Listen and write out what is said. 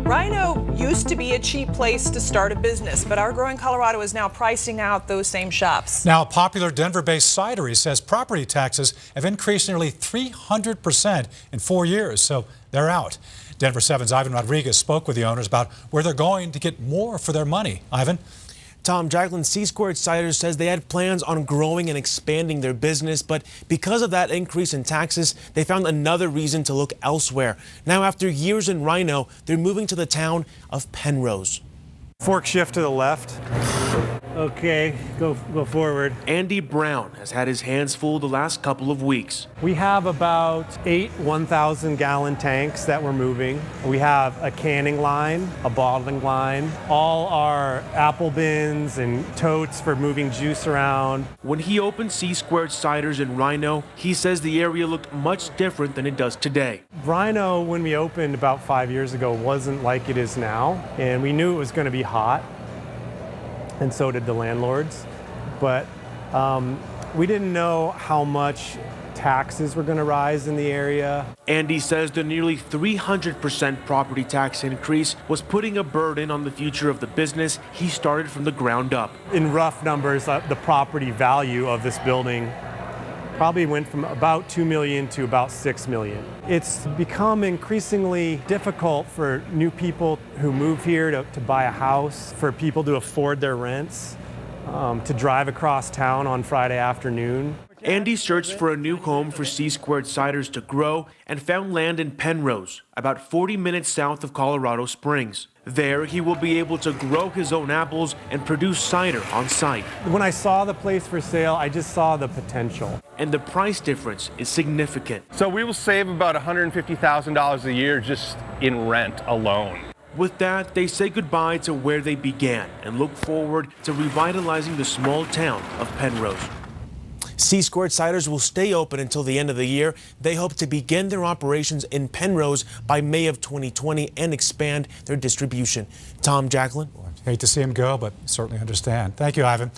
RiNo used to be a cheap place to start a business, but our growing Colorado is now pricing out those same shops. Now, popular Denver-based cidery says property taxes have increased nearly 300% in 4 years, so they're out. Denver 7's Ivan Rodriguez spoke with the owners about where they're going to get more for their money. Ivan? Tom, Jacqueline, Squared Ciders says they had plans on growing and expanding their business, but because of that increase in taxes, they found another reason to look elsewhere. Now, after years in RiNo, they're moving to the town of Penrose. Fork shift to the left. Okay, go forward. Andy Brown has had his hands full the last couple of weeks. We have about 8 1,000-gallon tanks that we're moving. We have a canning line, a bottling line, all our apple bins and totes for moving juice around. When he opened Squared Ciders in RiNo, he says the area looked much different than it does today. RiNo, when we opened about 5 years ago, wasn't like it is now, and we knew it was going to be hot. And so did the landlords. But we didn't know how much taxes were going to rise in the area. Andy says the nearly 300% property tax increase was putting a burden on the future of the business he started from the ground up. In rough numbers, the property value of this building probably went from about $2 million to about $6 million. It's become increasingly difficult for new people who move here to buy a house, for people to afford their rents, to drive across town on Friday afternoon. Andy searched for a new home for Squared Ciders to grow and found land in Penrose, about 40 minutes south of Colorado Springs. There, he will be able to grow his own apples and produce cider on site. When I saw the place for sale, I just saw the potential. And the price difference is significant. So we will save about $150,000 a year just in rent alone. With that, they say goodbye to where they began and look forward to revitalizing the small town of Penrose. Squared Ciders will stay open until the end of the year. They hope to begin their operations in Penrose by May of 2020 and expand their distribution. Tom, Jacqueline? Hate to see him go, but certainly understand. Thank you, Ivan.